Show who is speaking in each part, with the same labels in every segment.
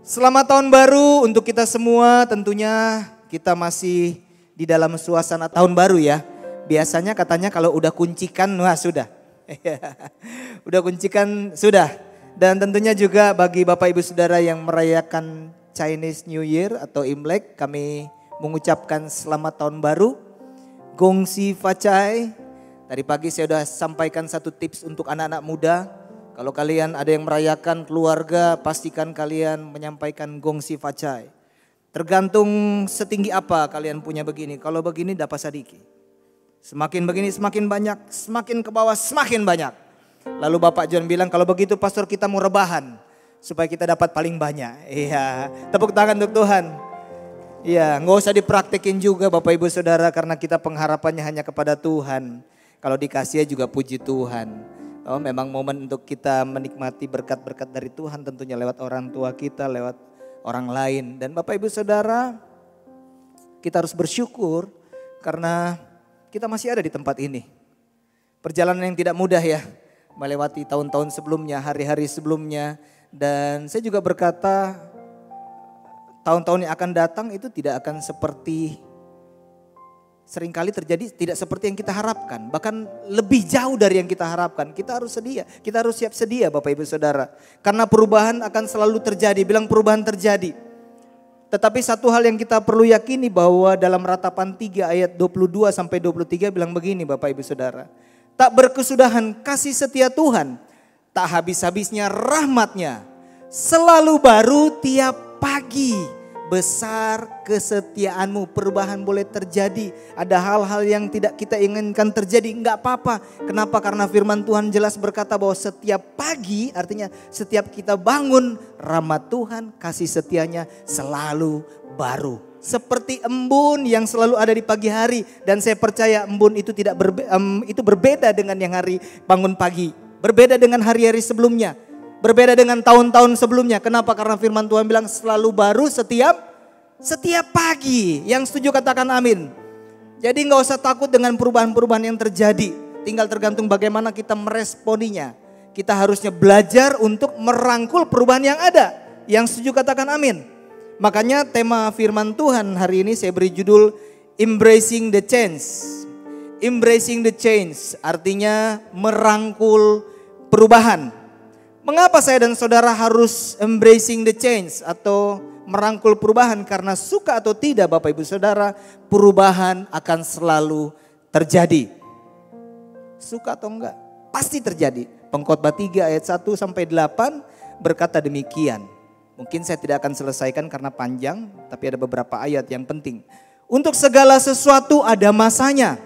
Speaker 1: Selamat tahun baru untuk kita semua. Tentunya kita masih di dalam suasana tahun baru ya. Biasanya katanya kalau udah kuncikan, wah sudah. Udah kuncikan, sudah. Dan tentunya juga bagi Bapak Ibu Saudara yang merayakan Chinese New Year atau Imlek, kami mengucapkan selamat tahun baru. Gong Xi Fa Cai. Tadi pagi saya sudah sampaikan satu tips untuk anak-anak muda. Kalau kalian ada yang merayakan keluarga, pastikan kalian menyampaikan Gong Xi Fa Cai. Tergantung setinggi apa kalian punya begini. Kalau begini dapat sadiki. Semakin begini semakin banyak, semakin ke bawah semakin banyak. Lalu Bapak John bilang kalau begitu pastor kita mau rebahan. Supaya kita dapat paling banyak. Iya, tepuk tangan untuk Tuhan. Iya, nggak usah dipraktekin juga Bapak Ibu Saudara. Karena kita pengharapannya hanya kepada Tuhan. Kalau dikasih juga puji Tuhan. Oh, memang momen untuk kita menikmati berkat-berkat dari Tuhan tentunya lewat orang tua kita, lewat orang lain. Dan Bapak Ibu Saudara, kita harus bersyukur karena kita masih ada di tempat ini. Perjalanan yang tidak mudah ya, melewati tahun-tahun sebelumnya, hari-hari sebelumnya. Dan saya juga berkata, tahun-tahun yang akan datang itu tidak akan seperti seringkali terjadi, tidak seperti yang kita harapkan. Bahkan lebih jauh dari yang kita harapkan. Kita harus sedia, kita harus siap sedia Bapak Ibu Saudara. Karena perubahan akan selalu terjadi, bilang perubahan terjadi. Tetapi satu hal yang kita perlu yakini bahwa dalam Ratapan 3 ayat 22 sampai 23 bilang begini Bapak Ibu Saudara. Tak berkesudahan kasih setia Tuhan, tak habis-habisnya rahmatnya, selalu baru tiap pagi. Besar kesetiaanmu, perubahan boleh terjadi. Ada hal-hal yang tidak kita inginkan terjadi, enggak apa-apa. Kenapa? Karena firman Tuhan jelas berkata bahwa setiap pagi, artinya setiap kita bangun, rahmat Tuhan, kasih setianya selalu baru. Seperti embun yang selalu ada di pagi hari. Dan saya percaya embun itu itu berbeda dengan yang hari bangun pagi. Berbeda dengan hari-hari sebelumnya. Berbeda dengan tahun-tahun sebelumnya. Kenapa? Karena firman Tuhan bilang selalu baru setiap pagi. Yang setuju katakan amin. Jadi gak usah takut dengan perubahan-perubahan yang terjadi. Tinggal tergantung bagaimana kita meresponinya. Kita harusnya belajar untuk merangkul perubahan yang ada. Yang setuju katakan amin. Makanya tema firman Tuhan hari ini saya beri judul Embracing the Change. Embracing the Change artinya merangkul perubahan. Mengapa saya dan saudara harus embracing the change atau merangkul perubahan? Karena suka atau tidak Bapak Ibu Saudara, perubahan akan selalu terjadi. Suka atau enggak, pasti terjadi. Pengkhotbah 3 ayat 1 sampai 8 berkata demikian. Mungkin saya tidak akan selesaikan karena panjang, tapi ada beberapa ayat yang penting. Untuk segala sesuatu ada masanya.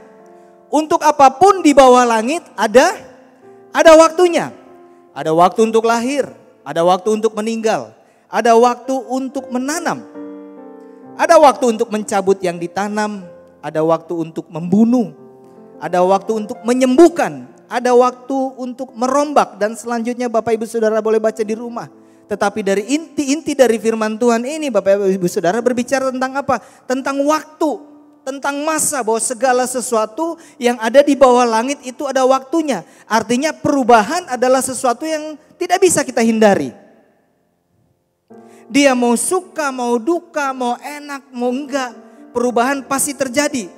Speaker 1: Untuk apapun di bawah langit ada waktunya. Ada waktu untuk lahir, ada waktu untuk meninggal, ada waktu untuk menanam, ada waktu untuk mencabut yang ditanam, ada waktu untuk membunuh, ada waktu untuk menyembuhkan, ada waktu untuk merombak dan selanjutnya Bapak Ibu Saudara boleh baca di rumah. Tetapi dari inti dari firman Tuhan ini Bapak Ibu Saudara berbicara tentang apa? Tentang waktu. Tentang masa, bahwa segala sesuatu yang ada di bawah langit itu ada waktunya. Artinya perubahan adalah sesuatu yang tidak bisa kita hindari. Dia mau suka, mau duka, mau enak, mau enggak, perubahan pasti terjadi.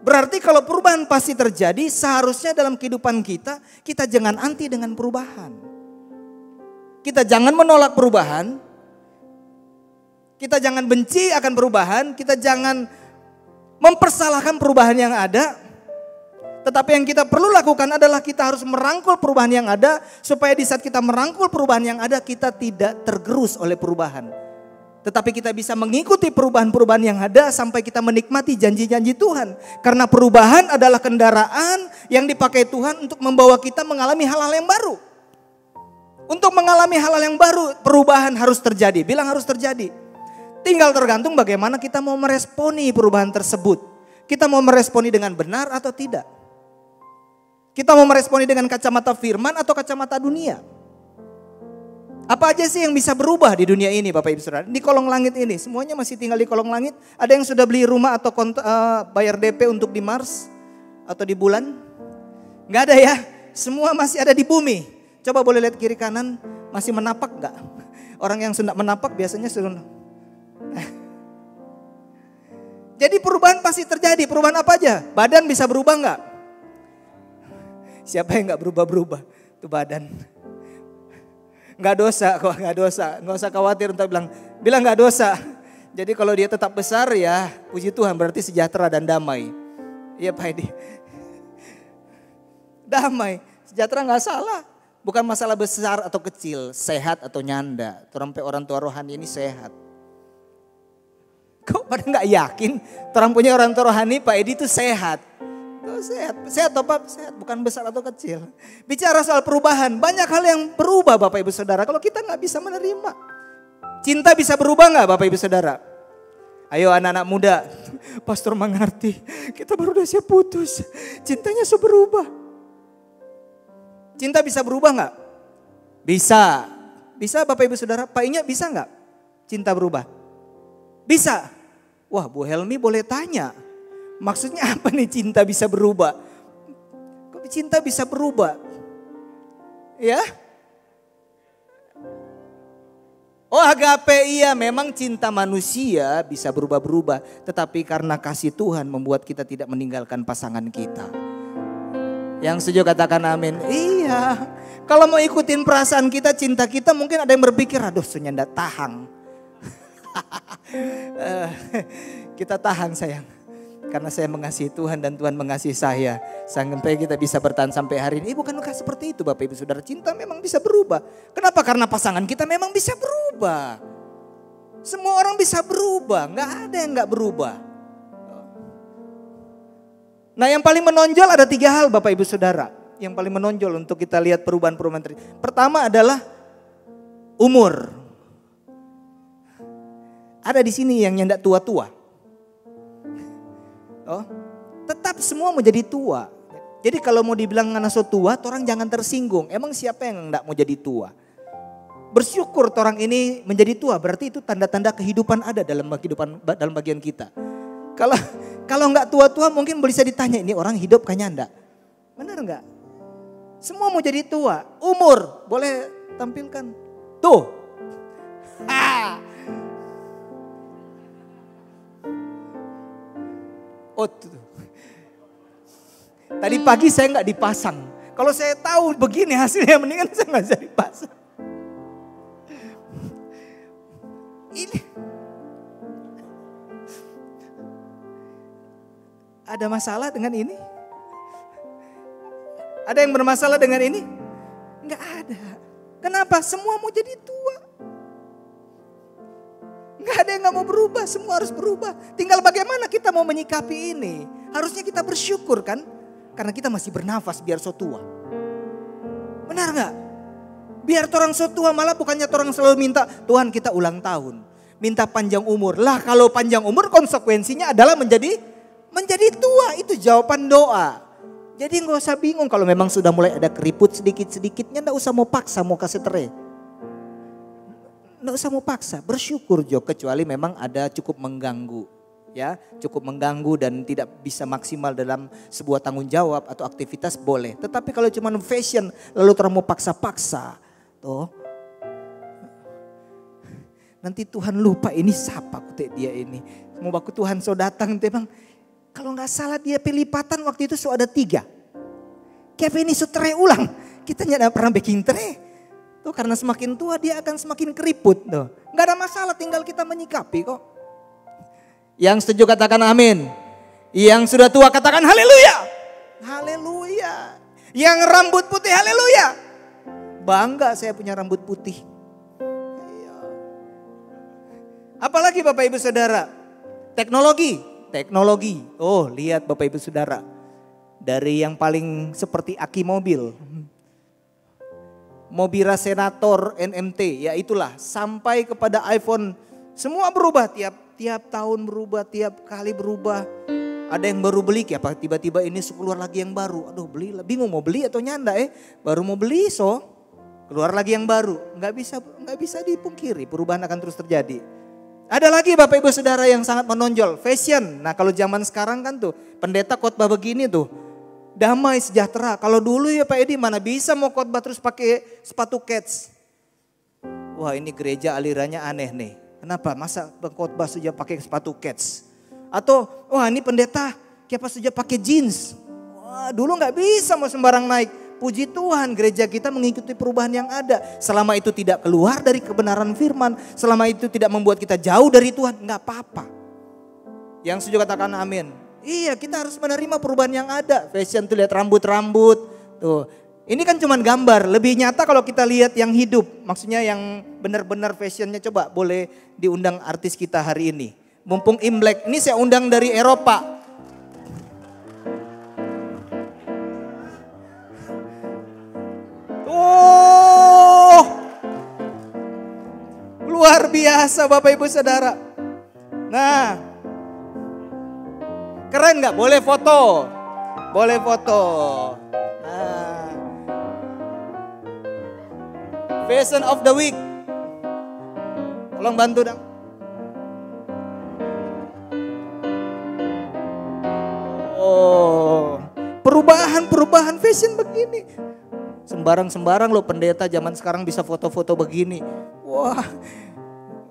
Speaker 1: Berarti kalau perubahan pasti terjadi, seharusnya dalam kehidupan kita jangan anti dengan perubahan. Kita jangan menolak perubahan. Kita jangan benci akan perubahan, kita jangan mempersalahkan perubahan yang ada. Tetapi yang kita perlu lakukan adalah kita harus merangkul perubahan yang ada. Supaya di saat kita merangkul perubahan yang ada, kita tidak tergerus oleh perubahan. Tetapi kita bisa mengikuti perubahan-perubahan yang ada sampai kita menikmati janji-janji Tuhan. Karena perubahan adalah kendaraan yang dipakai Tuhan untuk membawa kita mengalami hal-hal yang baru. Untuk mengalami hal-hal yang baru, perubahan harus terjadi. Bilang harus terjadi. Tinggal tergantung bagaimana kita mau meresponi perubahan tersebut. Kita mau meresponi dengan benar atau tidak. Kita mau meresponi dengan kacamata firman atau kacamata dunia. Apa aja sih yang bisa berubah di dunia ini Bapak Ibu Saudara? Di kolong langit ini, semuanya masih tinggal di kolong langit. Ada yang sudah beli rumah atau bayar DP untuk di Mars atau di bulan? Gak ada ya, semua masih ada di bumi. Coba boleh lihat kiri kanan, Masih menapak enggak? Orang yang sudah menapak biasanya suruh. Jadi perubahan pasti terjadi. Perubahan apa aja? Badan bisa berubah enggak? Siapa yang enggak berubah-berubah? Itu badan. Enggak dosa kok, enggak dosa. Enggak usah khawatir untuk bilang enggak dosa. Jadi kalau dia tetap besar ya, puji Tuhan berarti sejahtera dan damai. Iya Pak Edi. Damai, sejahtera enggak salah. Bukan masalah besar atau kecil, sehat atau nyanda. Sampai orang tua rohani ini sehat. Kok pada nggak yakin? Orang punya orang tua rohani, Pak Edi itu sehat. Oh, sehat atau Pak? Sehat, bukan besar atau kecil. Bicara soal perubahan, banyak hal yang berubah Bapak Ibu Saudara. Kalau kita nggak bisa menerima. Cinta bisa berubah nggak Bapak Ibu Saudara? Ayo anak-anak muda, pastor mengerti. Kita baru udah siap putus, cintanya sudah berubah. Cinta bisa berubah nggak? Bisa. Bisa Bapak Ibu Saudara, Pak Inya bisa nggak cinta berubah? Bisa. Wah Bu Helmi boleh tanya. Maksudnya apa nih cinta bisa berubah? Kok cinta bisa berubah? Ya? Oh agape iya memang cinta manusia bisa berubah-berubah. Tetapi karena kasih Tuhan membuat kita tidak meninggalkan pasangan kita. Yang setuju katakan amin. Iya. Kalau mau ikutin perasaan kita, cinta kita mungkin ada yang berpikir, aduh sunya ndak tahang. Kita tahan sayang. Karena saya mengasihi Tuhan dan Tuhan mengasihi saya. Sampai kita bisa bertahan sampai hari ini. Bukankah seperti itu Bapak Ibu Saudara? Cinta memang bisa berubah. Kenapa? Karena pasangan kita memang bisa berubah. Semua orang bisa berubah. Gak ada yang gak berubah. Nah yang paling menonjol ada 3 hal Bapak Ibu Saudara. Yang paling menonjol untuk kita lihat perubahan-perubahan. Pertama adalah umur. Ada di sini yang nyendak tua-tua. Oh, tetap semua mau jadi tua. Jadi kalau mau dibilang anak so tua, orang jangan tersinggung. Emang siapa yang enggak mau jadi tua? Bersyukur orang ini menjadi tua, berarti itu tanda-tanda kehidupan ada dalam kehidupan dalam bagian kita. Kalau enggak tua-tua mungkin bisa ditanya, ini orang hidup kayaknya enggak. Benar enggak? Semua mau jadi tua. Umur, boleh tampilkan. Tuh. Oh tuh. Tadi pagi saya nggak dipasang. Kalau saya tahu begini hasilnya mendingan saya nggak jadi dipasang. Ini ada masalah dengan ini? Ada yang bermasalah dengan ini? Nggak ada. Kenapa? Semua mau jadi tua. Nggak ada yang nggak mau berubah, semua harus berubah. Tinggal bagaimana kita mau menyikapi ini. Harusnya kita bersyukur kan? Karena kita masih bernafas biar so tua. Benar nggak? Biar orang so tua malah bukannya orang selalu minta, Tuhan kita ulang tahun. Minta panjang umur. Lah kalau panjang umur konsekuensinya adalah menjadi tua. Itu jawaban doa. Jadi nggak usah bingung kalau memang sudah mulai ada keriput sedikit-sedikitnya. Nggak usah mau paksa, mau kasih terai. Nggak usah mau paksa, bersyukur Jo, kecuali memang ada cukup mengganggu. Ya, cukup mengganggu dan tidak bisa maksimal dalam sebuah tanggung jawab atau aktivitas boleh. Tetapi kalau cuma fashion lalu terus mau paksa-paksa, tuh nanti Tuhan lupa ini siapa kutek dia ini. Mau baku Tuhan so datang memang kalau nggak salah dia pelipatan waktu itu so ada 3. Kayak ini so terai ulang, kita nyada pernah baking terai. Tuh karena semakin tua dia akan semakin keriput. Tuh. Gak ada masalah tinggal kita menyikapi kok. Yang setuju katakan amin. Yang sudah tua katakan haleluya. Haleluya. Yang rambut putih haleluya. Bangga saya punya rambut putih. Apalagi Bapak Ibu Saudara. Teknologi. Oh lihat Bapak Ibu Saudara. Dari yang paling seperti aki mobil. Mobira Senator NMT, ya itulah sampai kepada iPhone semua berubah tiap tahun berubah, tiap kali berubah. Ada yang baru beli ya apa tiba-tiba ini keluar lagi yang baru. Aduh beli, bingung mau beli atau nyanda baru mau beli keluar lagi yang baru. Nggak bisa dipungkiri perubahan akan terus terjadi. Ada lagi Bapak Ibu Saudara yang sangat menonjol, fashion. Nah kalau zaman sekarang kan tuh pendeta khotbah begini tuh. Damai sejahtera. Kalau dulu ya Pak Edi mana bisa mau khotbah terus pakai sepatu kets. Wah ini gereja alirannya aneh nih. Kenapa? Masa pengkhotbah saja pakai sepatu kets? Atau wah ini pendeta kiapa saja pakai jeans. Wah dulu gak bisa mau sembarang naik. Puji Tuhan gereja kita mengikuti perubahan yang ada. Selama itu tidak keluar dari kebenaran firman. Selama itu tidak membuat kita jauh dari Tuhan. Gak apa-apa. Yang setuju katakan amin. Iya kita harus menerima perubahan yang ada. Fashion tuh lihat rambut-rambut. Tuh. Ini kan cuma gambar. Lebih nyata kalau kita lihat yang hidup. Maksudnya yang benar-benar fashionnya. Coba boleh diundang artis kita hari ini. Mumpung Imlek. Ini saya undang dari Eropa. Luar biasa Bapak Ibu Saudara. Nah, keren gak? Boleh foto. Boleh foto. Nah, Fashion of the Week. Tolong bantu dong. Oh, perubahan fashion begini. Sembarang-sembarang loh pendeta zaman sekarang bisa foto-foto begini. Wah,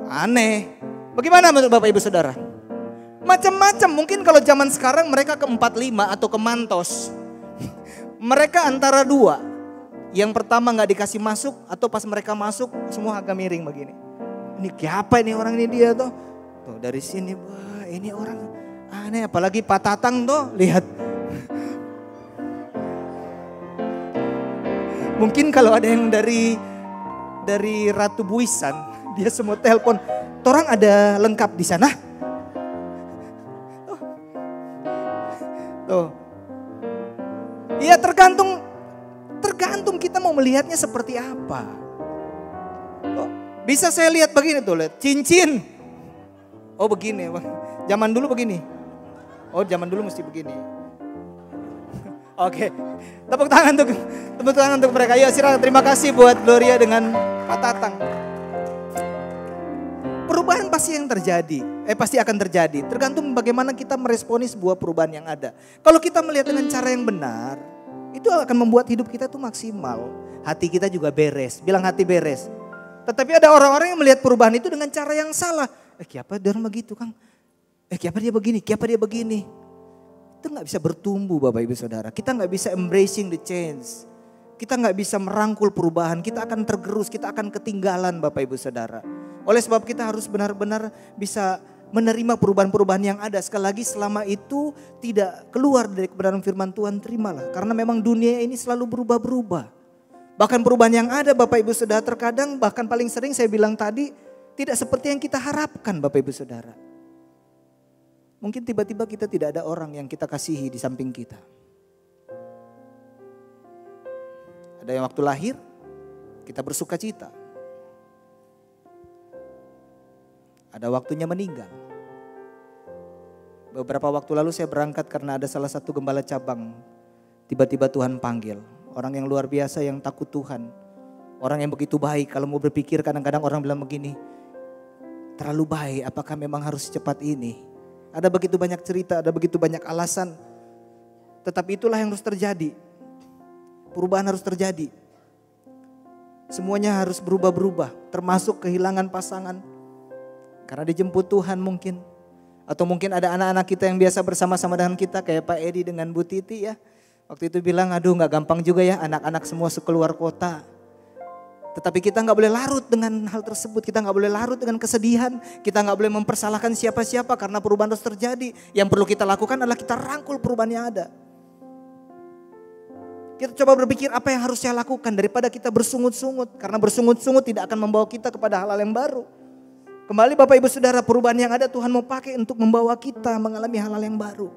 Speaker 1: aneh. Bagaimana menurut Bapak Ibu Saudara? Macam-macam. Mungkin kalau zaman sekarang mereka ke 45 atau ke Mantos. Mereka antara dua. Yang pertama gak dikasih masuk atau pas mereka masuk semua agak miring begini. Ini siapa ini orang ini dia tuh. Tuh dari sini, wah ini orang aneh. Apalagi Pak Tatang tuh, lihat. Mungkin kalau ada yang dari Ratu Buisan, dia semua telepon, "Torang ada lengkap di sana?" Tuh. Iya tergantung kita mau melihatnya seperti apa. Tuh. Bisa saya lihat begini tuh, lihat cincin. Oh begini, zaman dulu begini. Oh zaman dulu mesti begini. Oke, tepuk tangan untuk mereka. Ya silakan, terima kasih buat Gloria dengan Pak Tatang. Perubahan pasti akan terjadi. Tergantung bagaimana kita meresponi sebuah perubahan yang ada. Kalau kita melihat dengan cara yang benar, itu akan membuat hidup kita tuh maksimal. Hati kita juga beres. Bilang hati beres. Tetapi ada orang-orang yang melihat perubahan itu dengan cara yang salah. Kiapa dia begitu Kang? Kiapa dia begini? Kiapa dia begini? Kita gak bisa bertumbuh Bapak Ibu Saudara. Kita gak bisa embracing the change. Kita gak bisa merangkul perubahan. Kita akan tergerus, kita akan ketinggalan Bapak Ibu Saudara. Oleh sebab kita harus benar-benar bisa menerima perubahan-perubahan yang ada. Sekali lagi selama itu tidak keluar dari kebenaran firman Tuhan, terimalah. Karena memang dunia ini selalu berubah-berubah. Bahkan perubahan yang ada Bapak Ibu Saudara terkadang bahkan paling sering saya bilang tadi tidak seperti yang kita harapkan Bapak Ibu Saudara. Mungkin tiba-tiba kita tidak ada orang yang kita kasihi di samping kita. Ada yang waktu lahir, kita bersuka cita. Ada waktunya meninggal. Beberapa waktu lalu saya berangkat karena ada salah satu gembala cabang. Tiba-tiba Tuhan panggil. Orang yang luar biasa yang takut Tuhan. Orang yang begitu baik. Kalau mau berpikir kadang-kadang orang bilang begini. Terlalu baik, apakah memang harus secepat ini? Ada begitu banyak cerita, ada begitu banyak alasan. Tetapi itulah yang harus terjadi. Perubahan harus terjadi. Semuanya harus berubah-berubah. Termasuk kehilangan pasangan. Karena dijemput Tuhan mungkin. Atau mungkin ada anak-anak kita yang biasa bersama-sama dengan kita. Kayak Pak Edi dengan Bu Titi ya. Waktu itu bilang aduh gak gampang juga ya anak-anak semua keluar kota. Tetapi kita gak boleh larut dengan hal tersebut. Kita gak boleh larut dengan kesedihan. Kita gak boleh mempersalahkan siapa-siapa karena perubahan harus terjadi. Yang perlu kita lakukan adalah kita rangkul perubahan yang ada. Kita coba berpikir apa yang harus saya lakukan daripada kita bersungut-sungut. Karena bersungut-sungut tidak akan membawa kita kepada hal-hal yang baru. Kembali Bapak Ibu Saudara, perubahan yang ada Tuhan mau pakai untuk membawa kita mengalami hal-hal yang baru.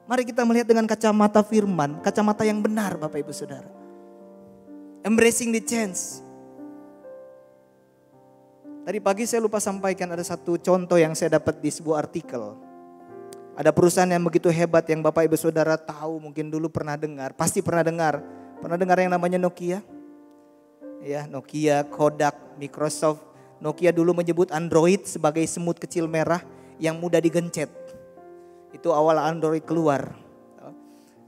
Speaker 1: Mari kita melihat dengan kacamata firman, kacamata yang benar Bapak Ibu Saudara. Embracing the change. Tadi pagi saya lupa sampaikan ada satu contoh yang saya dapat di sebuah artikel. Ada perusahaan yang begitu hebat yang Bapak Ibu Saudara tahu, mungkin dulu pernah dengar, pasti pernah dengar. Pernah dengar yang namanya Nokia? Ya, Nokia, Kodak, Microsoft. Nokia dulu menyebut Android sebagai semut kecil merah yang mudah digencet. Itu awal Android keluar.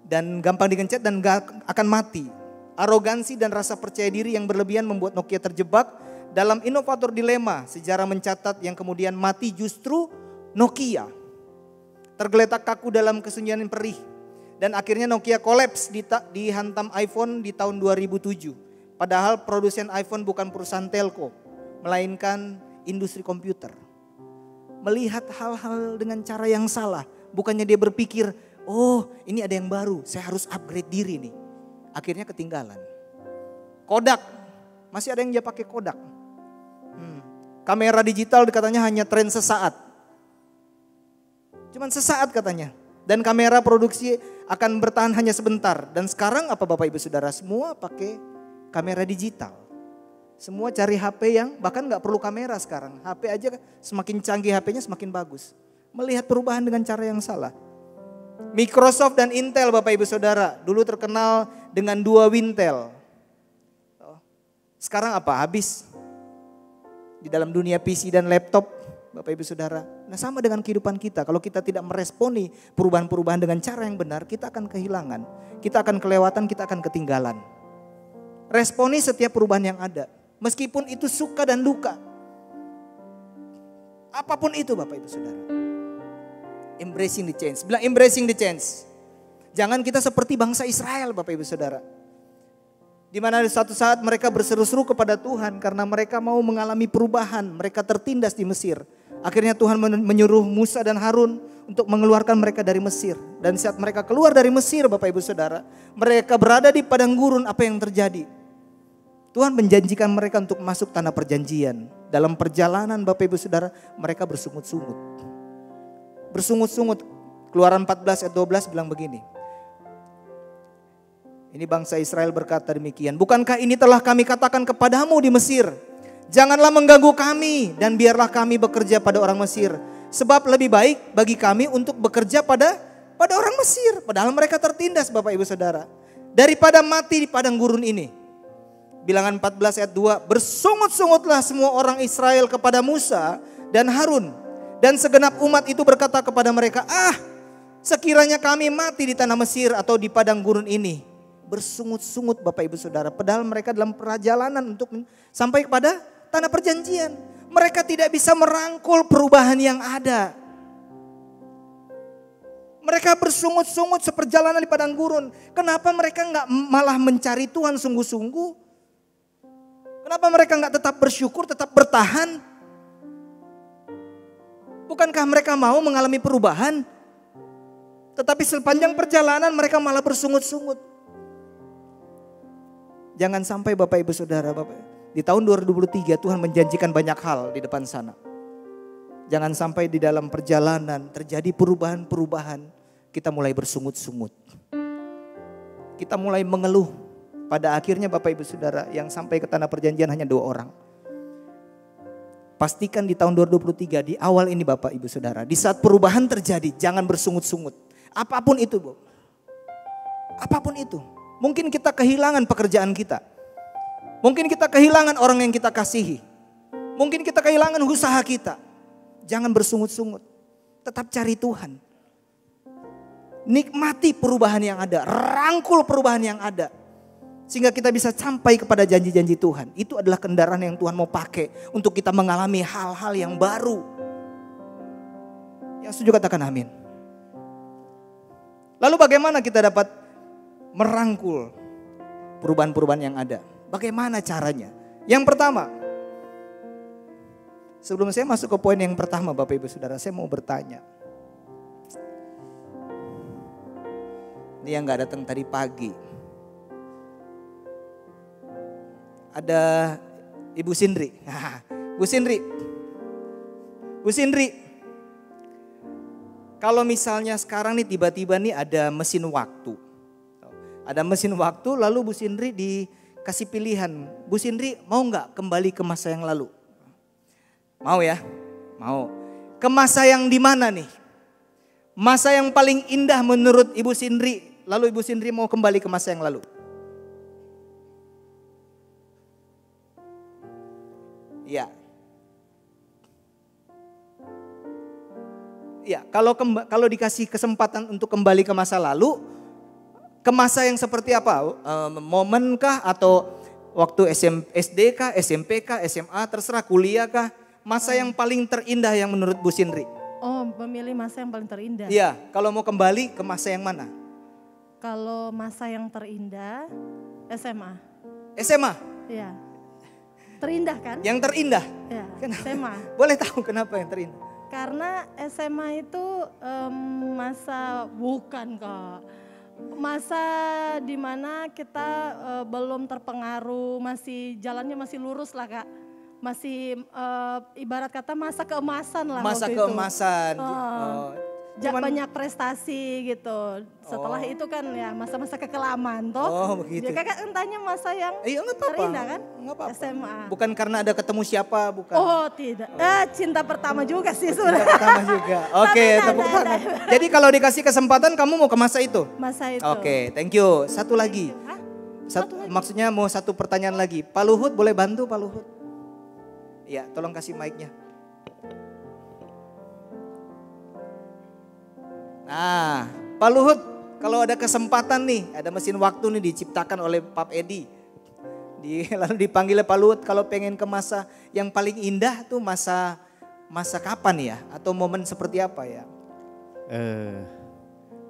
Speaker 1: Dan gampang digencet dan gak akan mati. Arogansi dan rasa percaya diri yang berlebihan membuat Nokia terjebak Dalam inovator dilema, sejarah mencatat yang kemudian mati justru Nokia. Tergeletak kaku dalam kesunyian perih. Dan akhirnya Nokia kolaps dihantam iPhone di tahun 2007. Padahal produsen iPhone bukan perusahaan telco, melainkan industri komputer. Melihat hal-hal dengan cara yang salah. Bukannya dia berpikir, oh ini ada yang baru, saya harus upgrade diri nih. Akhirnya ketinggalan. Kodak, masih ada yang dia pakai Kodak. Kamera digital katanya hanya tren sesaat. Cuman sesaat katanya. Dan kamera produksi akan bertahan hanya sebentar. Dan sekarang apa Bapak Ibu Saudara? Semua pakai kamera digital. Semua cari HP yang bahkan gak perlu kamera sekarang. HP aja semakin canggih HP-nya semakin bagus. Melihat perubahan dengan cara yang salah. Microsoft dan Intel Bapak Ibu Saudara. Dulu terkenal dengan dua Wintel. Sekarang apa? Habis. Di dalam dunia PC dan laptop Bapak Ibu Saudara. Nah sama dengan kehidupan kita. Kalau kita tidak meresponi perubahan-perubahan dengan cara yang benar, kita akan kehilangan. Kita akan kelewatan, kita akan ketinggalan. Responi setiap perubahan yang ada. Meskipun itu suka dan duka. Apapun itu Bapak Ibu Saudara. Embracing the change. Bilang embracing the change. Jangan kita seperti bangsa Israel Bapak Ibu Saudara. Di mana suatu saat mereka berseru-seru kepada Tuhan karena mereka mau mengalami perubahan. Mereka tertindas di Mesir. Akhirnya Tuhan menyuruh Musa dan Harun untuk mengeluarkan mereka dari Mesir. Dan saat mereka keluar dari Mesir Bapak Ibu Saudara, mereka berada di padang gurun, apa yang terjadi? Tuhan menjanjikan mereka untuk masuk tanah perjanjian. Dalam perjalanan Bapak Ibu Saudara, mereka bersungut-sungut. Bersungut-sungut. Keluaran 14 ayat 12 bilang begini. Ini bangsa Israel berkata demikian. Bukankah ini telah kami katakan kepadamu di Mesir? Janganlah mengganggu kami dan biarlah kami bekerja pada orang Mesir. Sebab lebih baik bagi kami untuk bekerja pada orang Mesir. Padahal mereka tertindas Bapak Ibu Saudara. Daripada mati di padang gurun ini. Bilangan 14 ayat 2. Bersungut-sungutlah semua orang Israel kepada Musa dan Harun. Dan segenap umat itu berkata kepada mereka, sekiranya kami mati di tanah Mesir atau di padang gurun ini. Bersungut-sungut Bapak Ibu Saudara. Padahal mereka dalam perjalanan untuk sampai kepada tanah perjanjian. Mereka tidak bisa merangkul perubahan yang ada. Mereka bersungut-sungut seperjalanan di padang gurun. Kenapa mereka nggak malah mencari Tuhan sungguh-sungguh? Kenapa mereka nggak tetap bersyukur, tetap bertahan? Bukankah mereka mau mengalami perubahan? Tetapi sepanjang perjalanan mereka malah bersungut-sungut. Jangan sampai Bapak Ibu Saudara, di tahun 2023 Tuhan menjanjikan banyak hal di depan sana. Jangan sampai di dalam perjalanan terjadi perubahan-perubahan, kita mulai bersungut-sungut. Kita mulai mengeluh. Pada akhirnya Bapak Ibu Saudara, yang sampai ke tanah perjanjian hanya 2 orang. Pastikan di tahun 2023 di awal ini Bapak Ibu Saudara, di saat perubahan terjadi, jangan bersungut-sungut. Apapun itu Bu. Apapun itu. Mungkin kita kehilangan pekerjaan kita. Mungkin kita kehilangan orang yang kita kasihi. Mungkin kita kehilangan usaha kita. Jangan bersungut-sungut. Tetap cari Tuhan. Nikmati perubahan yang ada. Rangkul perubahan yang ada. Sehingga kita bisa sampai kepada janji-janji Tuhan. Itu adalah kendaraan yang Tuhan mau pakai. Untuk kita mengalami hal-hal yang baru. Yang setuju katakan amin. Lalu bagaimana kita dapat merangkul perubahan-perubahan yang ada? Bagaimana caranya? Yang pertama, sebelum saya masuk ke poin yang pertama Bapak Ibu Saudara, saya mau bertanya. Ini yang gak datang tadi pagi. Ada Ibu Sindri. Bu Sindri. Kalau misalnya sekarang nih tiba-tiba nih ada mesin waktu. Ada mesin waktu lalu Bu Sindri dikasih pilihan. Bu Sindri mau gak kembali ke masa yang lalu? Mau ya? Mau. Ke masa yang di mana nih? Masa yang paling indah menurut Ibu Sindri. Lalu Ibu Sindri mau kembali ke masa yang lalu? Ya. Ya, kalau dikasih kesempatan untuk kembali ke masa lalu, ke masa yang seperti apa? Momenkah atau Waktu SD kah, SMP kah, SMA, terserah kuliah kah. Masa yang paling terindah yang menurut Bu Sindri?
Speaker 2: Oh, memilih masa yang paling terindah.
Speaker 1: Iya, kalau mau kembali ke masa yang mana?
Speaker 2: Kalau masa yang terindah, SMA.
Speaker 1: SMA?
Speaker 2: Iya. Terindah kan?
Speaker 1: Yang terindah?
Speaker 2: Iya,
Speaker 1: Kenapa?
Speaker 2: SMA.
Speaker 1: Boleh tahu kenapa yang terindah?
Speaker 2: Karena SMA itu masa, bukan kok. Masa dimana kita belum terpengaruh, jalannya masih lurus lah Kak. Masih ibarat kata masa keemasan lah
Speaker 1: Masa
Speaker 2: waktu
Speaker 1: keemasan.
Speaker 2: banyak prestasi gitu. Setelah itu kan ya masa-masa kekelaman toh.
Speaker 1: Oh begitu.
Speaker 2: Jadi Kakak tanya masa yang terindah kan?
Speaker 1: Nggak apa-apa.
Speaker 2: SMA.
Speaker 1: Bukan karena ada ketemu siapa, bukan.
Speaker 2: Oh tidak. Cinta pertama juga sih
Speaker 1: Cinta
Speaker 2: sebenarnya.
Speaker 1: pertama juga. Oke, tepuk tangan. Jadi kalau dikasih kesempatan kamu mau ke masa itu?
Speaker 2: Masa itu.
Speaker 1: Oke, thank you. Satu lagi.
Speaker 2: Hah?
Speaker 1: Maksudnya mau satu pertanyaan lagi. Pak Luhut boleh bantu Pak Luhut? Ya, tolong kasih mic-nya. Nah, Pak Luhut, kalau ada kesempatan nih, ada mesin waktu nih diciptakan oleh Pak Edi. Lalu dipanggil Pak Luhut kalau pengen ke masa yang paling indah tuh masa kapan ya? Atau momen seperti apa ya?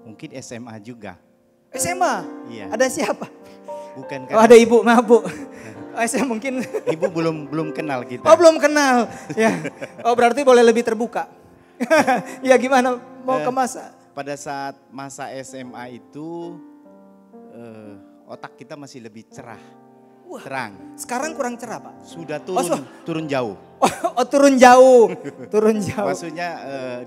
Speaker 3: Mungkin SMA juga.
Speaker 1: SMA?
Speaker 3: Iya.
Speaker 1: Ada siapa?
Speaker 3: Bukan
Speaker 1: Oh ada ibu, maaf bu. Oh, saya mungkin.
Speaker 3: Ibu belum kenal kita.
Speaker 1: Oh belum kenal. Ya. Oh berarti boleh lebih terbuka. Ya gimana mau ke masa?
Speaker 3: Pada saat masa SMA itu otak kita masih lebih cerah, terang.
Speaker 1: Sekarang kurang cerah Pak?
Speaker 3: Sudah turun jauh.
Speaker 1: Oh turun jauh, turun jauh.
Speaker 3: Maksudnya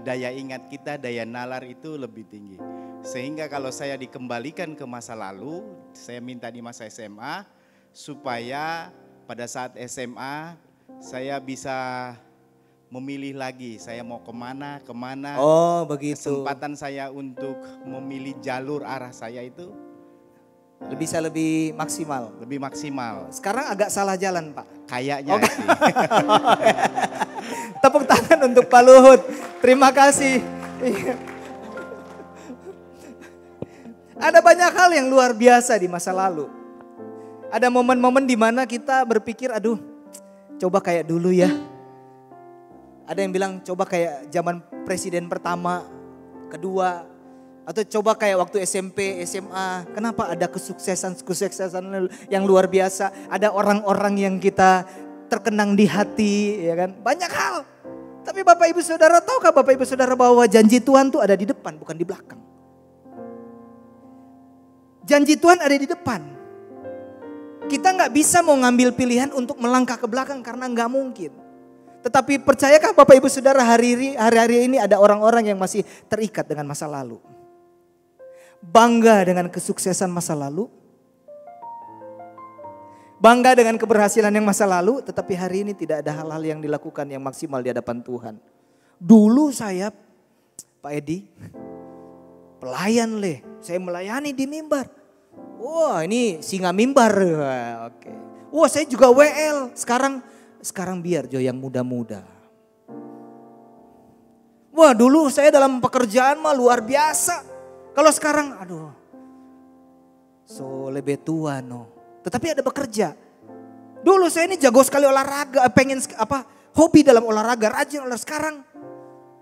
Speaker 3: daya ingat kita, daya nalar itu lebih tinggi. Sehingga kalau saya dikembalikan ke masa lalu, saya minta di masa SMA supaya pada saat SMA saya bisa memilih lagi saya mau kemana.
Speaker 1: Oh begitu.
Speaker 3: Kesempatan saya untuk memilih jalur arah saya itu
Speaker 1: bisa lebih maksimal.
Speaker 3: Lebih maksimal.
Speaker 1: Sekarang agak salah jalan Pak.
Speaker 3: Kayaknya sih.
Speaker 1: Tepuk tangan untuk Pak Luhut. Terima kasih. Ada banyak hal yang luar biasa di masa lalu. Ada momen-momen di mana kita berpikir, aduh, coba kayak dulu ya. Ada yang bilang coba kayak zaman presiden pertama, kedua, atau coba kayak waktu SMP, SMA. Kenapa ada kesuksesan yang luar biasa? Ada orang-orang yang kita terkenang di hati, ya kan? Banyak hal. Tapi Bapak Ibu Saudara, tahukah Bapak Ibu Saudara bahwa janji Tuhan tuh ada di depan, bukan di belakang. Janji Tuhan ada di depan. Kita nggak bisa mau ngambil pilihan untuk melangkah ke belakang karena nggak mungkin. Tetapi percayakah Bapak Ibu Saudara hari-hari ini ada orang-orang yang masih terikat dengan masa lalu. Bangga dengan kesuksesan masa lalu. Bangga dengan keberhasilan yang masa lalu. Tetapi hari ini tidak ada hal-hal yang dilakukan yang maksimal di hadapan Tuhan. Dulu saya Pak Edi pelayan saya melayani di mimbar. Wah ini singa mimbar. Oke. Wah saya juga WL. Sekarang biar Jo yang muda-muda. Wah dulu saya dalam pekerjaan mah luar biasa. Kalau sekarang aduh. So lebih tua no. Tetapi ada bekerja. Dulu saya ini jago sekali olahraga. Hobi dalam olahraga. Rajin olahraga. Sekarang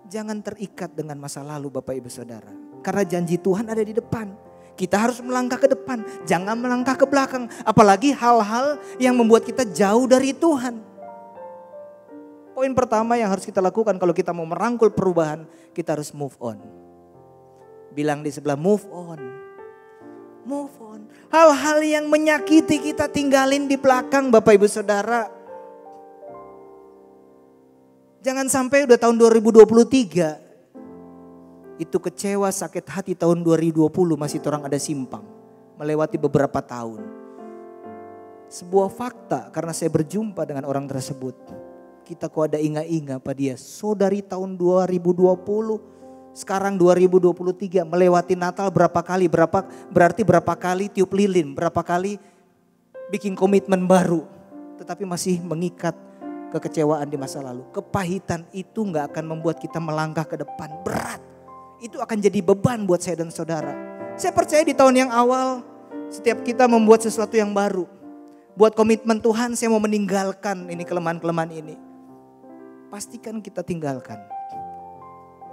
Speaker 1: jangan terikat dengan masa lalu Bapak Ibu Saudara. Karena janji Tuhan ada di depan. Kita harus melangkah ke depan, jangan melangkah ke belakang. Apalagi hal-hal yang membuat kita jauh dari Tuhan. Poin pertama yang harus kita lakukan kalau kita mau merangkul perubahan, kita harus move on. Bilang di sebelah move on. Move on. Hal-hal yang menyakiti kita tinggalin di belakang Bapak Ibu Saudara. Jangan sampai udah tahun 2023. Itu kecewa sakit hati tahun 2020 masih orang ada simpang. Melewati beberapa tahun. Sebuah fakta karena saya berjumpa dengan orang tersebut. Kita kok ada ingat-ingat pada dia. Saudari tahun 2020 sekarang 2023 melewati Natal berapa kali. Berarti berapa kali tiup lilin. Berapa kali bikin komitmen baru. Tetapi masih mengikat kekecewaan di masa lalu. Kepahitan itu gak akan membuat kita melangkah ke depan. Berat. Itu akan jadi beban buat saya dan saudara. Saya percaya di tahun yang awal setiap kita membuat sesuatu yang baru. Buat komitmen Tuhan, saya mau meninggalkan ini kelemahan-kelemahan ini. Pastikan kita tinggalkan.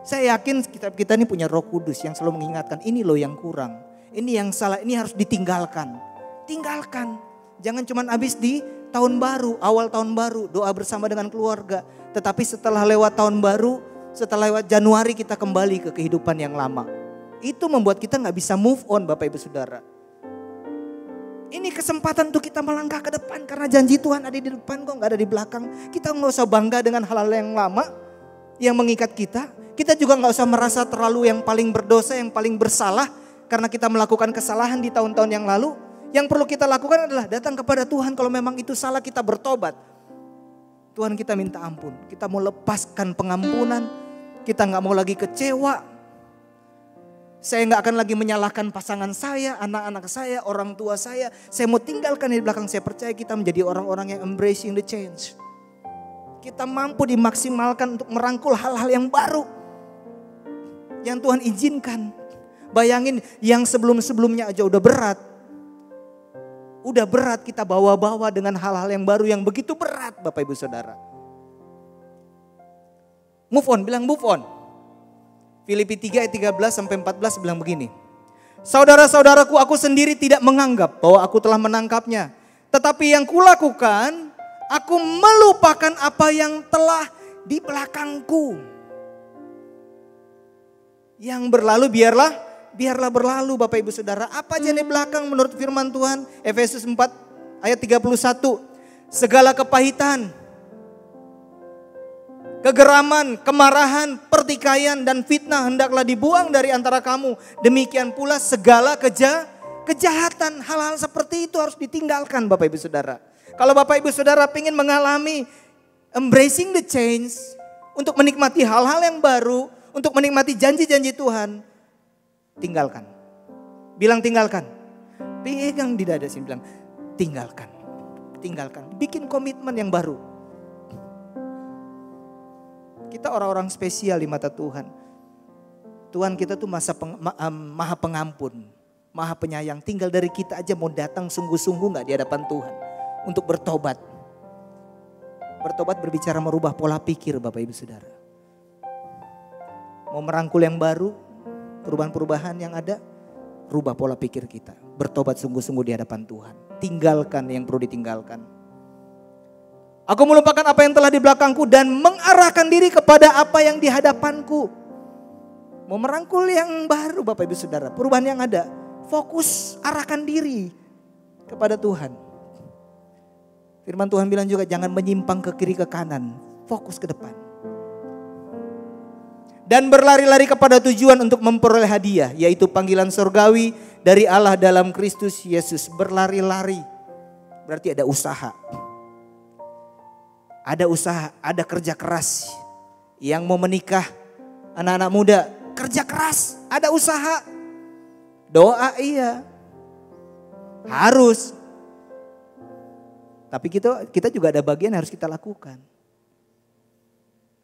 Speaker 1: Saya yakin kita ini punya Roh Kudus yang selalu mengingatkan, ini loh yang kurang. Ini yang salah, ini harus ditinggalkan. Tinggalkan. Jangan cuma habis di tahun baru, awal tahun baru, doa bersama dengan keluarga. Tetapi setelah lewat tahun baru, setelah lewat Januari kita kembali ke kehidupan yang lama. Itu membuat kita gak bisa move on Bapak Ibu Saudara. Ini kesempatan untuk kita melangkah ke depan. Karena janji Tuhan ada di depan kok, gak ada di belakang. Kita gak usah bangga dengan hal-hal yang lama yang mengikat kita. Kita juga gak usah merasa terlalu yang paling berdosa, yang paling bersalah. Karena kita melakukan kesalahan di tahun-tahun yang lalu. Yang perlu kita lakukan adalah datang kepada Tuhan. Kalau memang itu salah, kita bertobat. Tuhan, kita minta ampun. Kita mau lepaskan pengampunan. Kita gak mau lagi kecewa. Saya gak akan lagi menyalahkan pasangan saya, anak-anak saya, orang tua saya. Saya mau tinggalkan di belakang. Saya percaya kita menjadi orang-orang yang embracing the change. Kita mampu dimaksimalkan untuk merangkul hal-hal yang baru. Yang Tuhan izinkan. Bayangin yang sebelum-sebelumnya aja udah berat. Udah berat kita bawa-bawa dengan hal-hal yang baru yang begitu berat Bapak Ibu Saudara. Move on, bilang move on. Filipi 3 ayat 13 sampai 14 bilang begini. Saudara-saudaraku, aku sendiri tidak menganggap bahwa aku telah menangkapnya. Tetapi yang kulakukan, aku melupakan apa yang telah di belakangku. Yang berlalu biarlah berlalu Bapak Ibu Saudara. Apa aja di belakang menurut firman Tuhan? Efesus 4 ayat 31. Segala kepahitan, kegeraman, kemarahan, pertikaian dan fitnah hendaklah dibuang dari antara kamu. Demikian pula segala kejahatan. Hal-hal seperti itu harus ditinggalkan Bapak Ibu Saudara. Kalau Bapak Ibu Saudara ingin mengalami embracing the change, untuk menikmati hal-hal yang baru, untuk menikmati janji-janji Tuhan, tinggalkan. Bilang tinggalkan. Pegang di dada sini, bilang tinggalkan. Tinggalkan. Bikin komitmen yang baru. Kita orang-orang spesial di mata Tuhan. Tuhan kita tuh maha pengampun, maha penyayang. Tinggal dari kita aja mau datang sungguh-sungguh gak di hadapan Tuhan. Untuk bertobat. Bertobat berbicara merubah pola pikir Bapak Ibu Saudara. Mau merangkul yang baru, perubahan-perubahan yang ada, rubah pola pikir kita. Bertobat sungguh-sungguh di hadapan Tuhan. Tinggalkan yang perlu ditinggalkan. Aku melupakan apa yang telah di belakangku dan mengarahkan diri kepada apa yang di hadapanku. Mau merangkul yang baru Bapak Ibu Saudara. Perubahan yang ada. Fokus arahkan diri kepada Tuhan. Firman Tuhan bilang juga jangan menyimpang ke kiri ke kanan. Fokus ke depan. Dan berlari-lari kepada tujuan untuk memperoleh hadiah. Yaitu panggilan surgawi dari Allah dalam Kristus Yesus. Berlari-lari. Berarti ada usaha. Ada usaha, ada kerja keras. Yang mau menikah, anak-anak muda, kerja keras, ada usaha. Doa iya. Harus. Tapi kita juga ada bagian yang harus kita lakukan.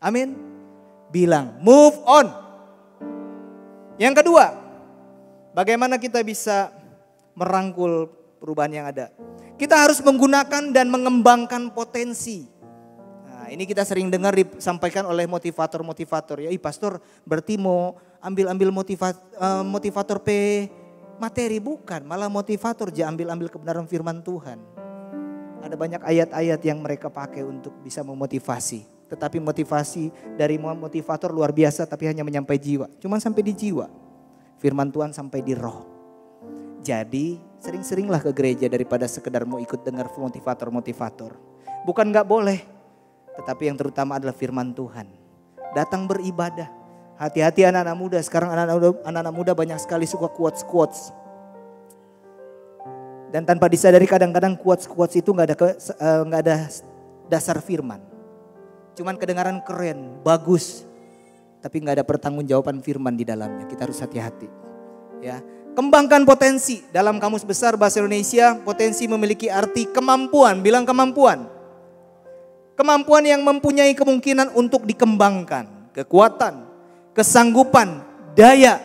Speaker 1: Amin. Bilang move on. Yang kedua, bagaimana kita bisa merangkul perubahan yang ada? Kita harus menggunakan dan mengembangkan potensi. Nah, ini kita sering dengar disampaikan oleh motivator-motivator. Ya, pastor berarti mau ambil motivator materi, bukan. Malah motivator ambil kebenaran firman Tuhan. Ada banyak ayat-ayat yang mereka pakai untuk bisa memotivasi. Tetapi motivasi dari motivator luar biasa tapi hanya menyampai jiwa. Cuma sampai di jiwa. Firman Tuhan sampai di roh. Jadi sering-seringlah ke gereja daripada sekedar mau ikut dengar motivator-motivator. Bukan gak boleh. Tetapi yang terutama adalah firman Tuhan. Datang beribadah. Hati-hati anak-anak muda. Sekarang anak-anak muda banyak sekali suka quotes-quotes. Dan tanpa disadari kadang-kadang quotes-quotes itu gak ada dasar firman. Cuman kedengaran keren, bagus. Tapi gak ada pertanggungjawaban firman di dalamnya. Kita harus hati-hati. Ya, kembangkan potensi. Dalam Kamus Besar Bahasa Indonesia, potensi memiliki arti kemampuan. Bilang kemampuan. Kemampuan yang mempunyai kemungkinan untuk dikembangkan. Kekuatan, kesanggupan, daya.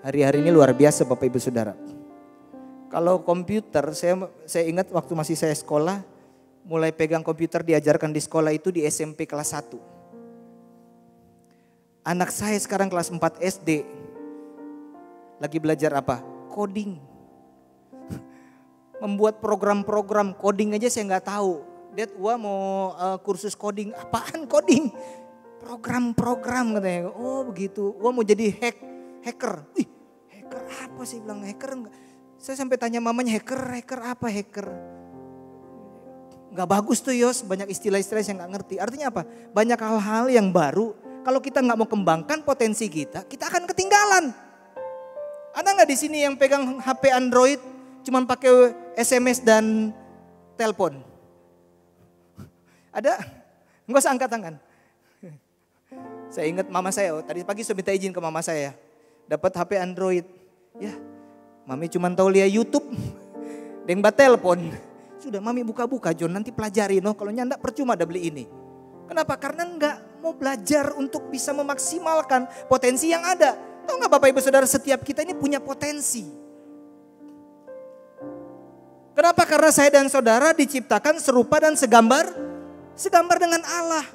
Speaker 1: Hari-hari ini luar biasa Bapak Ibu Saudara. Kalau komputer, saya ingat waktu masih saya sekolah, mulai pegang komputer diajarkan di sekolah itu di SMP kelas 1. Anak saya sekarang kelas 4 SD, lagi belajar apa? Coding. Membuat program-program coding aja saya nggak tahu. Dad, mau kursus coding. Apaan coding? Program-program katanya. Oh begitu. Mau jadi hacker. Wih, hacker apa sih? Bilang hacker enggak. Saya sampai tanya mamanya, hacker apa hacker? Gak bagus tuh Yos, banyak istilah-istilah yang gak ngerti. Artinya apa? Banyak hal-hal yang baru, kalau kita gak mau kembangkan potensi kita akan ketinggalan. Ada gak di sini yang pegang HP Android cuman pakai SMS dan telepon? Ada? Nggak usah angkat tangan. Saya ingat mama saya, tadi pagi saya minta izin ke mama saya. Dapat HP Android. Ya, mami cuma tahu lihat YouTube. Deng telepon. Sudah mami buka-buka John, nanti pelajari. Kalau nyanda percuma ada beli ini. Kenapa? Karena enggak mau belajar untuk bisa memaksimalkan potensi yang ada. Tahu nggak Bapak Ibu Saudara, setiap kita ini punya potensi. Kenapa? Karena saya dan saudara diciptakan serupa dan segambar dengan Allah.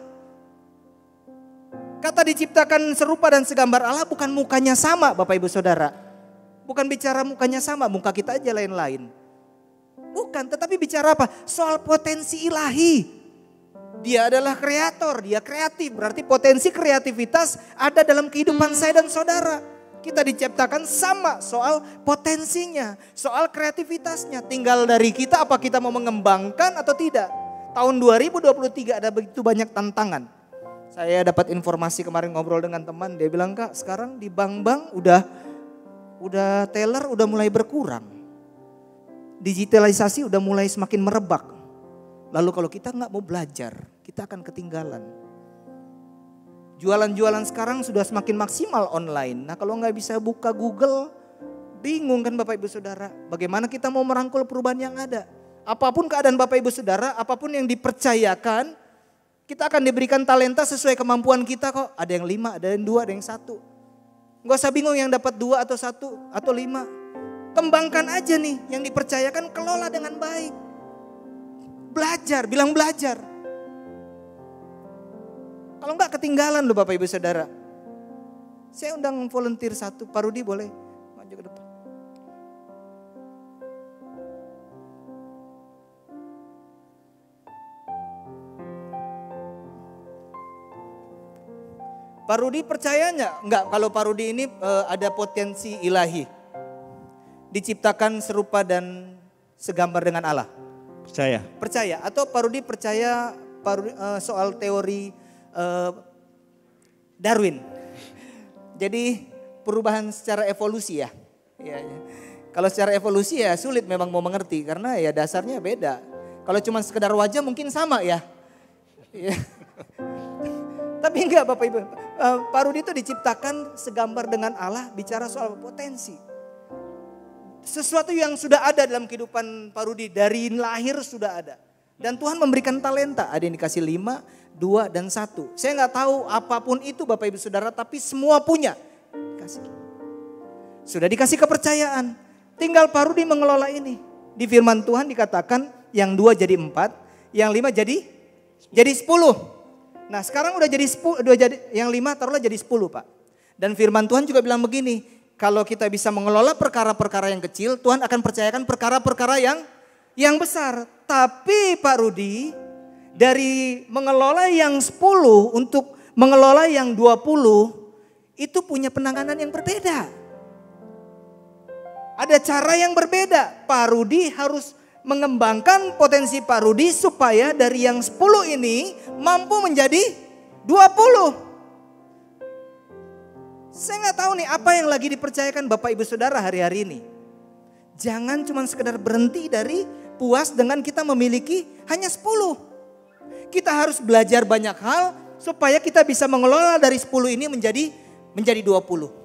Speaker 1: Kata diciptakan serupa dan segambar Allah bukan mukanya sama Bapak Ibu Saudara. Bukan bicara mukanya sama, muka kita aja lain-lain. Bukan, tetapi bicara apa? Soal potensi ilahi. Dia adalah kreator, dia kreatif. Berarti potensi kreativitas ada dalam kehidupan saya dan saudara. Kita diciptakan sama soal potensinya, soal kreativitasnya. Tinggal dari kita apa kita mau mengembangkan atau tidak. Tahun 2023 ada begitu banyak tantangan. Saya dapat informasi kemarin ngobrol dengan teman, dia bilang, Kak sekarang di bank-bank udah teller udah mulai berkurang. Digitalisasi udah mulai semakin merebak. Lalu kalau kita nggak mau belajar, kita akan ketinggalan. Jualan-jualan sekarang sudah semakin maksimal online. Nah kalau nggak bisa buka Google, bingung kan Bapak Ibu Saudara. Bagaimana kita mau merangkul perubahan yang ada. Apapun keadaan Bapak Ibu Saudara, apapun yang dipercayakan, kita akan diberikan talenta sesuai kemampuan kita kok. Ada yang 5, ada yang 2, ada yang 1. Nggak usah bingung yang dapat 2 atau 1 atau 5. Kembangkan aja nih yang dipercayakan, kelola dengan baik. Belajar, bilang belajar. Kalau enggak ketinggalan loh Bapak Ibu Saudara. Saya undang volunteer 1, Pak Rudi boleh maju ke depan. Pak Rudi percayanya enggak kalau Pak Rudi ini ada potensi ilahi? Diciptakan serupa dan segambar dengan Allah?
Speaker 4: Percaya.
Speaker 1: Percaya. Atau Pak Rudi percaya soal teori Darwin. Jadi perubahan secara evolusi ya. Ya. Kalau secara evolusi ya sulit memang mau mengerti karena ya dasarnya beda. Kalau cuma sekedar wajah mungkin sama ya. Ya. Tapi enggak Bapak Ibu. Pak Rudi itu diciptakan segambar dengan Allah, bicara soal potensi. Sesuatu yang sudah ada dalam kehidupan Pak Rudi dari lahir sudah ada. Dan Tuhan memberikan talenta, ada yang dikasih 5, 2 dan 1. Saya nggak tahu apapun itu Bapak Ibu Saudara, tapi semua punya. Sudah dikasih kepercayaan, tinggal Pak Rudi mengelola ini. Di firman Tuhan dikatakan yang 2 jadi 4, yang 5 jadi 10. Nah sekarang udah jadi 10, yang 5 taruhlah jadi 10 Pak. Dan firman Tuhan juga bilang begini, kalau kita bisa mengelola perkara-perkara yang kecil, Tuhan akan percayakan perkara-perkara yang besar. Tapi Pak Rudi, dari mengelola yang 10 untuk mengelola yang 20, itu punya penanganan yang berbeda. Ada cara yang berbeda. Pak Rudi harus mengembangkan potensi Pak Rudi supaya dari yang 10 ini mampu menjadi 20. Saya nggak tahu nih apa yang lagi dipercayakan Bapak Ibu Saudara hari-hari ini. Jangan cuma sekedar berhenti dari puas dengan kita memiliki hanya 10. Kita harus belajar banyak hal supaya kita bisa mengelola dari 10 ini menjadi 20.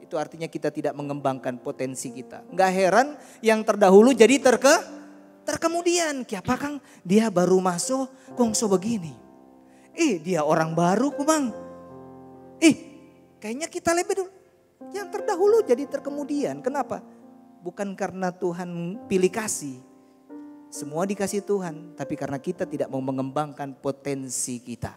Speaker 1: Itu artinya kita tidak mengembangkan potensi kita. Nggak heran yang terdahulu jadi terkemudian. Kiapa Kang, dia baru masuk kongso begini. Dia orang baru kumang. Kayaknya kita lebih dulu. Yang terdahulu jadi terkemudian. Kenapa? bukan karena Tuhan pilih kasih. Semua dikasih Tuhan, tapi karena kita tidak mau mengembangkan potensi kita.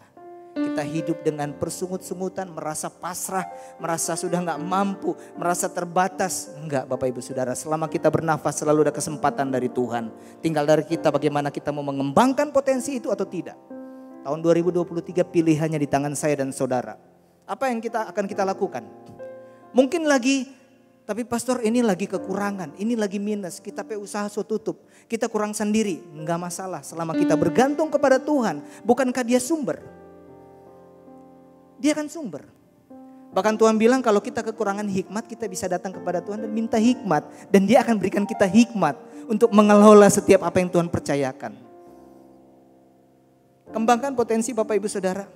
Speaker 1: Kita hidup dengan persungut-sungutan, merasa pasrah, merasa sudah gak mampu, merasa terbatas. Enggak Bapak Ibu Saudara, selama kita bernafas selalu ada kesempatan dari Tuhan. Tinggal dari kita bagaimana kita mau mengembangkan potensi itu atau tidak. Tahun 2023 pilihannya di tangan saya dan saudara. Apa yang akan kita lakukan? Mungkin lagi, tapi pastor ini lagi kekurangan, ini lagi minus, kita usaha tutup, kita kurang sendiri. Enggak masalah selama kita bergantung kepada Tuhan. Bukankah dia sumber? Dia kan sumber. Bahkan Tuhan bilang kalau kita kekurangan hikmat, kita bisa datang kepada Tuhan dan minta hikmat. Dan dia akan berikan kita hikmat untuk mengelola setiap apa yang Tuhan percayakan. Kembangkan potensi Bapak Ibu Saudara.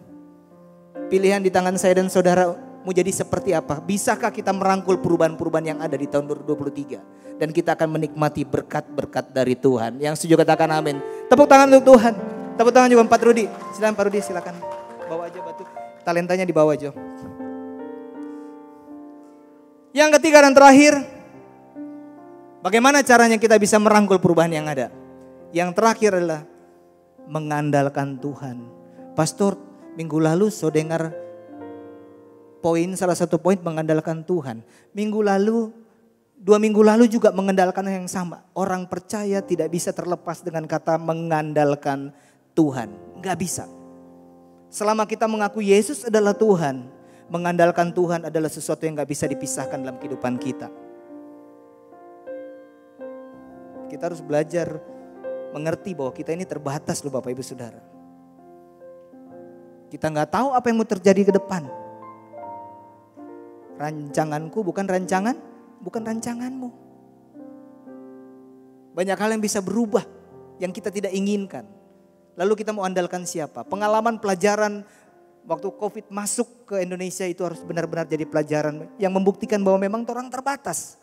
Speaker 1: Pilihan di tangan saya dan saudara mau jadi seperti apa? Bisakah kita merangkul perubahan-perubahan yang ada di tahun 2023? Dan kita akan menikmati berkat-berkat dari Tuhan. Yang setuju katakan amin. Tepuk tangan untuk Tuhan. Tepuk tangan juga Pak Rudi. Silakan Pak Rudi, silakan. Bawa aja batu. Talentanya dibawa Jo. Yang ketiga dan terakhir, bagaimana caranya kita bisa merangkul perubahan yang ada? Yang terakhir adalah mengandalkan Tuhan. Pastor, minggu lalu saya dengar salah satu poin mengandalkan Tuhan. 2 minggu lalu juga mengandalkan yang sama. Orang percaya tidak bisa terlepas dengan kata mengandalkan Tuhan. Gak bisa. Selama kita mengaku Yesus adalah Tuhan, mengandalkan Tuhan adalah sesuatu yang gak bisa dipisahkan dalam kehidupan kita. Kita harus belajar mengerti bahwa kita ini terbatas loh Bapak Ibu Saudara. Kita gak tahu apa yang mau terjadi ke depan. Rancanganku bukan rancanganmu. Banyak hal yang bisa berubah yang kita tidak inginkan. Lalu kita mau andalkan siapa? Pengalaman pelajaran waktu COVID masuk ke Indonesia itu harus benar-benar jadi pelajaran yang membuktikan bahwa memang orang terbatas.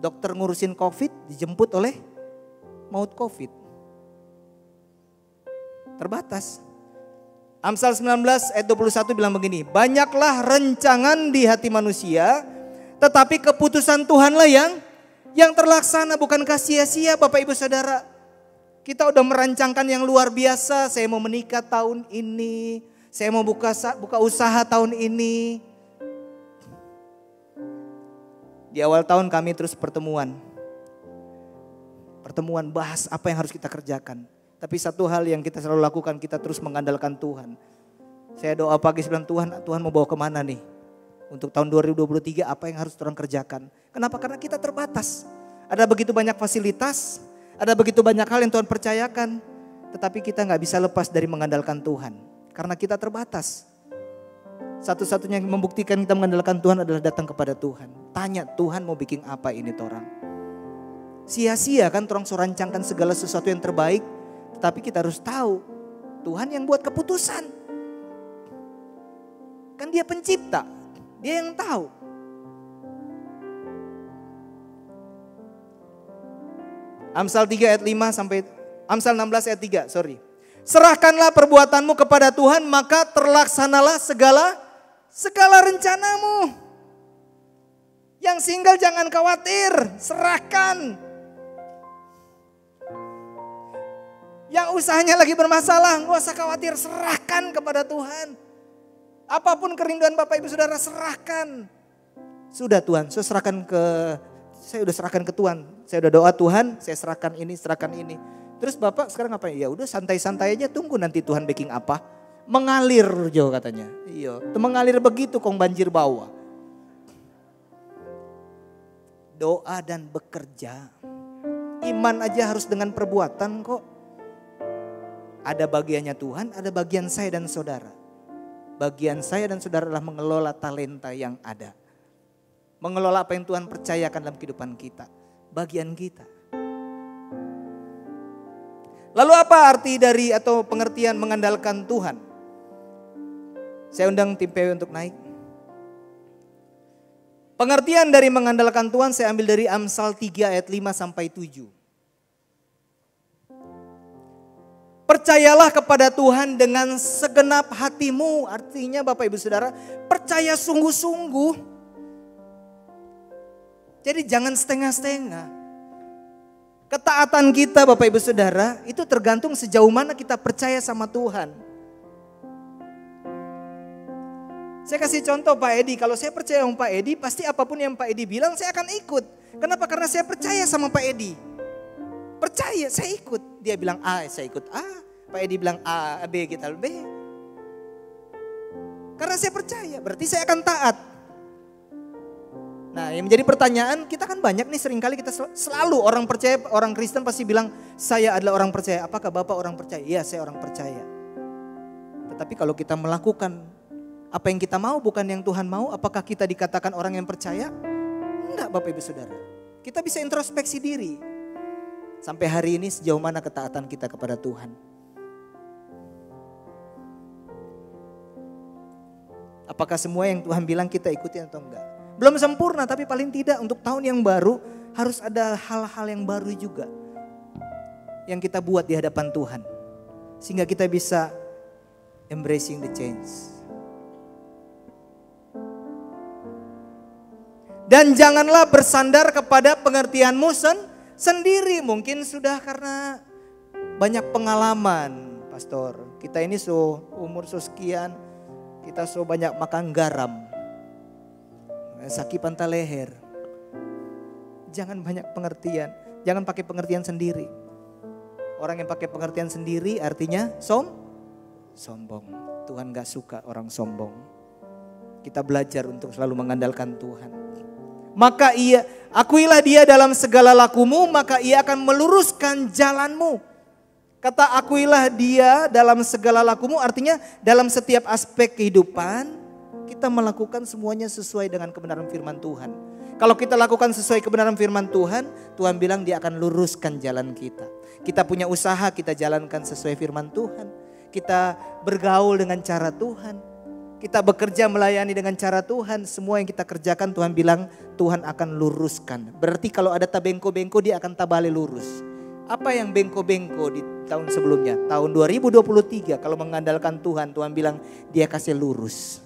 Speaker 1: Dokter ngurusin COVID dijemput oleh maut COVID. Terbatas. Amsal 19 ayat 21 bilang begini, banyaklah rencangan di hati manusia, tetapi keputusan Tuhanlah yang terlaksana. Bukankah sia-sia Bapak Ibu Saudara? Kita udah merancangkan yang luar biasa. Saya mau menikah tahun ini. Saya mau buka usaha tahun ini. Di awal tahun kami terus pertemuan. Pertemuan bahas apa yang harus kita kerjakan. Tapi satu hal yang kita selalu lakukan, kita terus mengandalkan Tuhan. Saya doa pagi sebelum Tuhan mau bawa kemana nih? Untuk tahun 2023 apa yang harus orang kerjakan. Kenapa? Karena kita terbatas. Ada begitu banyak fasilitas. Ada begitu banyak hal yang Tuhan percayakan. Tetapi kita gak bisa lepas dari mengandalkan Tuhan. Karena kita terbatas. Satu-satunya yang membuktikan kita mengandalkan Tuhan adalah datang kepada Tuhan. Tanya Tuhan mau bikin apa ini torang. Sia-sia kan torang rancangkan segala sesuatu yang terbaik. Tetapi kita harus tahu Tuhan yang buat keputusan. Kan dia pencipta. Dia yang tahu. Amsal 3 ayat 5 sampai Amsal 16 ayat 3, sorry. Serahkanlah perbuatanmu kepada Tuhan, maka terlaksanalah segala rencanamu. Yang single jangan khawatir, serahkan. Yang usahanya lagi bermasalah, gak usah khawatir, serahkan kepada Tuhan. Apapun kerinduan Bapak Ibu Saudara, serahkan. Sudah Tuhan, saya udah serahkan ke Tuhan. Saya udah doa Tuhan, saya serahkan ini. Terus Bapak sekarang apa? Ya udah santai-santai aja, tunggu nanti Tuhan baking apa. Mengalir Jo katanya. Iya, mengalir begitu kong banjir bawah. Doa dan bekerja. Iman aja harus dengan perbuatan kok. Ada bagiannya Tuhan, ada bagian saya dan saudara. Bagian saya dan saudara adalah mengelola talenta yang ada. Mengelola apa yang Tuhan percayakan dalam kehidupan kita. Bagian kita. Lalu apa arti dari atau pengertian mengandalkan Tuhan? Saya undang tim PW untuk naik. Pengertian dari mengandalkan Tuhan saya ambil dari Amsal 3 ayat 5 sampai 7. Percayalah kepada Tuhan dengan segenap hatimu. Artinya Bapak Ibu Saudara, percaya sungguh-sungguh. Jadi jangan setengah-setengah. Ketaatan kita Bapak Ibu Saudara itu tergantung sejauh mana kita percaya sama Tuhan. Saya kasih contoh Pak Edi, kalau saya percaya sama Pak Edi pasti apapun yang Pak Edi bilang saya akan ikut. Kenapa? Karena saya percaya sama Pak Edi. Percaya, saya ikut. Dia bilang A, saya ikut A. Pak Edi bilang A, B, kita B. Karena saya percaya, berarti saya akan taat. Nah yang menjadi pertanyaan, kita kan banyak nih seringkali kita selalu orang percaya, orang Kristen pasti bilang saya adalah orang percaya. Apakah Bapak orang percaya? Iya saya orang percaya. Tetapi kalau kita melakukan apa yang kita mau bukan yang Tuhan mau, apakah kita dikatakan orang yang percaya? Enggak Bapak Ibu Saudara. Kita bisa introspeksi diri. Sampai hari ini sejauh mana ketaatan kita kepada Tuhan. Apakah semua yang Tuhan bilang kita ikuti atau enggak? Belum sempurna tapi paling tidak untuk tahun yang baru harus ada hal-hal yang baru juga. Yang kita buat di hadapan Tuhan. Sehingga kita bisa embracing the change. Dan janganlah bersandar kepada pengertianmu sendiri. Mungkin sudah karena banyak pengalaman, Pastor. Kita ini umur sekian, kita banyak makan garam. Sakit pantai leher. Jangan banyak pengertian, jangan pakai pengertian sendiri. Orang yang pakai pengertian sendiri artinya sombong. Tuhan gak suka orang sombong. Kita belajar untuk selalu mengandalkan Tuhan. Maka akuilah dia dalam segala lakumu, maka ia akan meluruskan jalanmu. Kata akuilah dia dalam segala lakumu artinya dalam setiap aspek kehidupan kita melakukan semuanya sesuai dengan kebenaran firman Tuhan. Kalau kita lakukan sesuai kebenaran firman Tuhan, Tuhan bilang dia akan luruskan jalan kita. Kita punya usaha, kita jalankan sesuai firman Tuhan. Kita bergaul dengan cara Tuhan. Kita bekerja melayani dengan cara Tuhan. Semua yang kita kerjakan Tuhan bilang Tuhan akan luruskan. Berarti kalau ada tabengko-bengko dia akan tabali lurus. Apa yang bengko-bengko di tahun sebelumnya? Tahun 2023 kalau mengandalkan Tuhan, Tuhan bilang dia kasih lurus.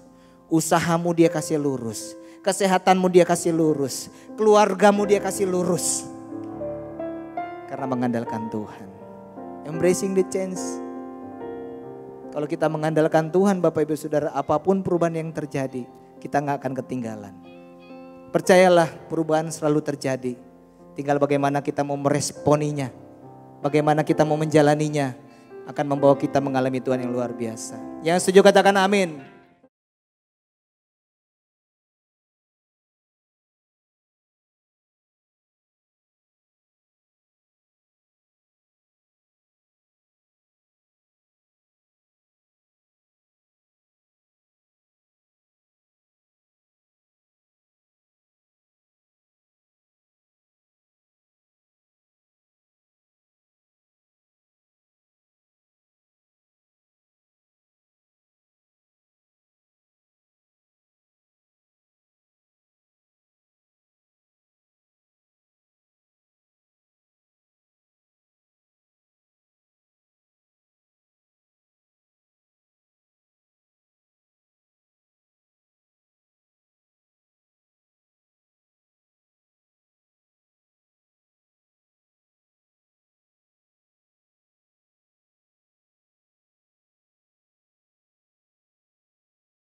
Speaker 1: Usahamu dia kasih lurus. Kesehatanmu dia kasih lurus. Keluargamu dia kasih lurus. Karena mengandalkan Tuhan. Embracing the change. Kalau kita mengandalkan Tuhan Bapak Ibu Saudara, apapun perubahan yang terjadi, kita gak akan ketinggalan. Percayalah perubahan selalu terjadi. Tinggal bagaimana kita mau meresponinya. Bagaimana kita mau menjalaninya. Akan membawa kita mengalami Tuhan yang luar biasa. Yang setuju katakan amin.